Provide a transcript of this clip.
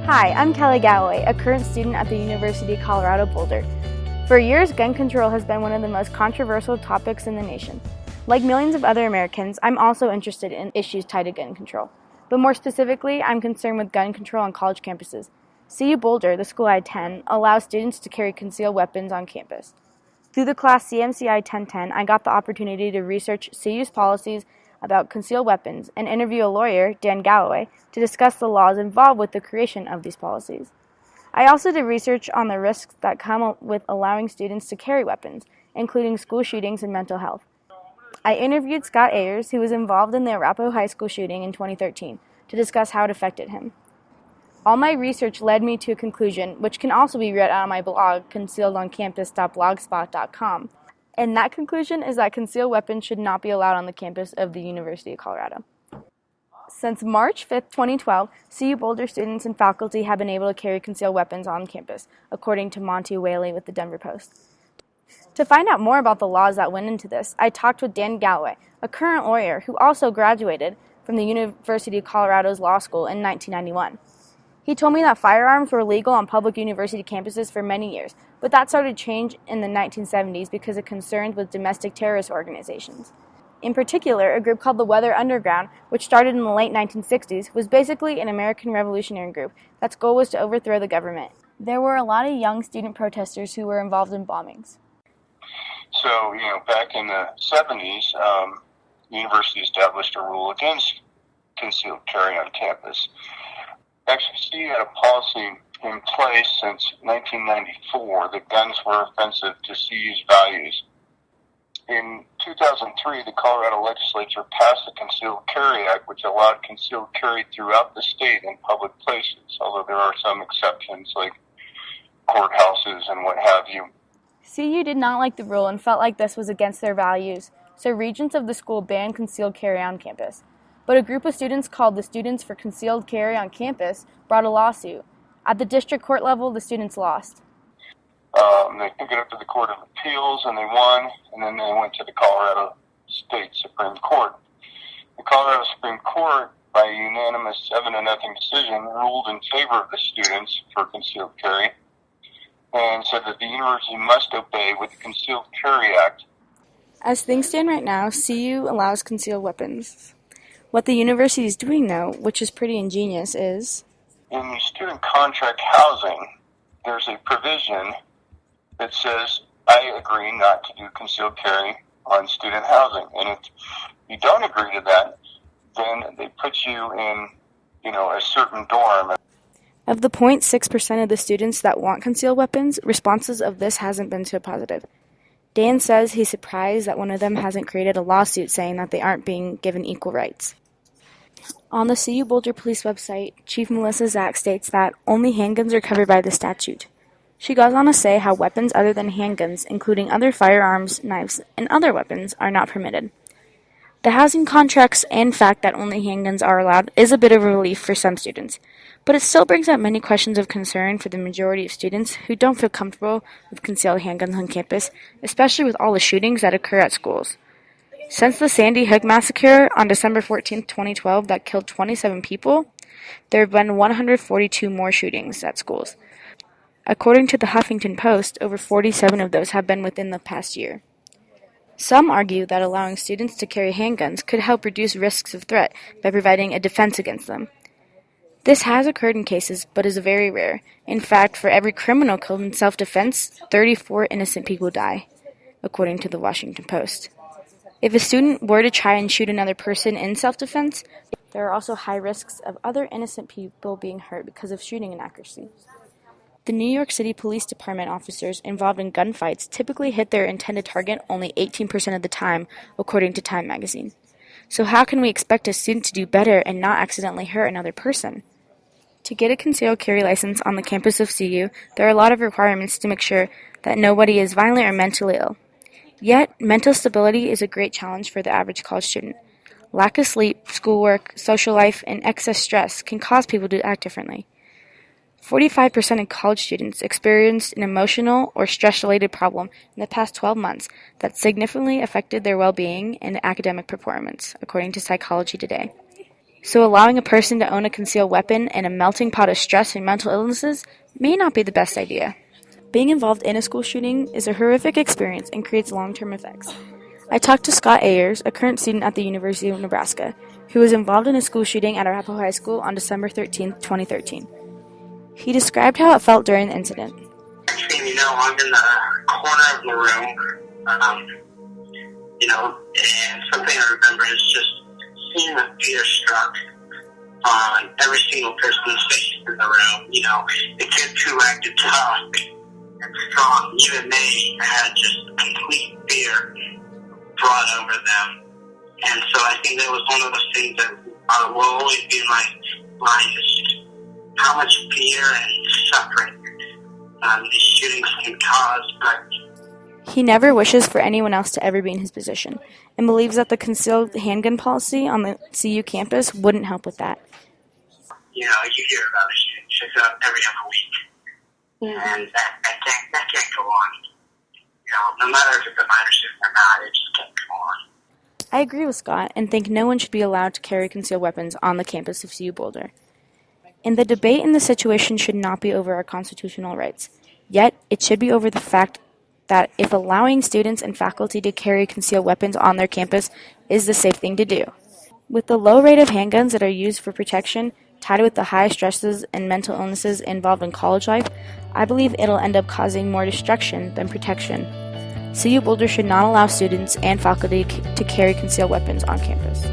Hi, I'm Kelly Galloway, a current student at the University of Colorado Boulder. For years, gun control has been one of the most controversial topics in the nation. Like millions of other Americans, I'm also interested in issues tied to gun control. But more specifically, I'm concerned with gun control on college campuses. CU Boulder, the school I attend, allows students to carry concealed weapons on campus. Through the class CMCI 1010, I got the opportunity to research CU's policies about concealed weapons and interview a lawyer, Dan Galloway, to discuss the laws involved with the creation of these policies. I also did research on the risks that come with allowing students to carry weapons, including school shootings and mental health. I interviewed Scott Ayers, who was involved in the Arapahoe High School shooting in 2013, to discuss how it affected him. All my research led me to a conclusion, which can also be read on my blog, concealedoncampus.blogspot.com. And that conclusion is that concealed weapons should not be allowed on the campus of the University of Colorado. Since March 5, 2012, CU Boulder students and faculty have been able to carry concealed weapons on campus, according to Monty Whaley with the Denver Post. To find out more about the laws that went into this, I talked with Dan Galloway, a current lawyer who also graduated from the University of Colorado's law school in 1991. He told me that firearms were legal on public university campuses for many years, but that started to change in the 1970s because of concerns with domestic terrorist organizations. In particular, a group called the Weather Underground, which started in the late 1960s, was basically an American revolutionary group that's goal was to overthrow the government. There were a lot of young student protesters who were involved in bombings. So, back in the 70s, the university established a rule against concealed carry on campus. Actually, CU had a policy in place since 1994 that guns were offensive to CU's values. In 2003, the Colorado legislature passed the Concealed Carry Act, which allowed concealed carry throughout the state in public places, although there are some exceptions like courthouses and what have you. CU did not like the rule and felt like this was against their values, so regents of the school banned concealed carry on campus. But a group of students called the Students for Concealed Carry on Campus brought a lawsuit. At the district court level, the students lost. They took it up to the Court of Appeals, and they won, and then they went to the Colorado State Supreme Court. The Colorado Supreme Court, by a unanimous 7-0 decision, ruled in favor of the students for concealed carry and said that the university must obey with the Concealed Carry Act. As things stand right now, CU allows concealed weapons. What the university is doing, though, which is pretty ingenious, is in the student contract housing, there's a provision that says, I agree not to do concealed carry on student housing. And if you don't agree to that, then they put you in, a certain dorm. Of the 0.6% of the students that want concealed weapons, responses of this hasn't been so positive. Dan says he's surprised that one of them hasn't created a lawsuit saying that they aren't being given equal rights. On the CU Boulder Police website, Chief Melissa Zach states that only handguns are covered by the statute. She goes on to say how weapons other than handguns, including other firearms, knives, and other weapons, are not permitted. The housing contracts and fact that only handguns are allowed is a bit of a relief for some students, but it still brings up many questions of concern for the majority of students who don't feel comfortable with concealed handguns on campus, especially with all the shootings that occur at schools. Since the Sandy Hook massacre on December 14, 2012 that killed 27 people, there have been 142 more shootings at schools. According to the Huffington Post, over 47 of those have been within the past year. Some argue that allowing students to carry handguns could help reduce risks of threat by providing a defense against them. This has occurred in cases, but is very rare. In fact, for every criminal killed in self-defense, 34 innocent people die, according to the Washington Post. If a student were to try and shoot another person in self-defense, there are also high risks of other innocent people being hurt because of shooting inaccuracy. The New York City Police Department officers involved in gunfights typically hit their intended target only 18% of the time, according to Time magazine. So how can we expect a student to do better and not accidentally hurt another person? To get a concealed carry license on the campus of CU, there are a lot of requirements to make sure that nobody is violent or mentally ill. Yet, mental stability is a great challenge for the average college student. Lack of sleep, schoolwork, social life, and excess stress can cause people to act differently. 45% of college students experienced an emotional or stress-related problem in the past 12 months that significantly affected their well-being and academic performance, according to Psychology Today. So allowing a person to own a concealed weapon in a melting pot of stress and mental illnesses may not be the best idea. Being involved in a school shooting is a horrific experience and creates long-term effects. I talked to Scott Ayers, a current student at the University of Nebraska, who was involved in a school shooting at Arapahoe High School on December 13, 2013. He described how it felt during the incident. I'm in the corner of the room, and something I remember is just seeing the fear struck on every single person's face in the room. The kids who acted tough and strong, even they had just complete fear brought over them. And so I think that was one of those things that will always be in my mind, is just how much fear and suffering these shootings can cause. But He never wishes for anyone else to ever be in his position, and believes that the concealed handgun policy on the CU campus wouldn't help with that. you hear about the shootings every other week, and that can't go on. No matter if it's a minor shooting or not, it just can't go on. I agree with Scott and think no one should be allowed to carry concealed weapons on the campus of CU Boulder. And the debate in this situation should not be over our constitutional rights. Yet, it should be over the fact that if allowing students and faculty to carry concealed weapons on their campus is the safe thing to do. With the low rate of handguns that are used for protection, tied with the high stresses and mental illnesses involved in college life, I believe it'll end up causing more destruction than protection. CU Boulder should not allow students and faculty to carry concealed weapons on campus.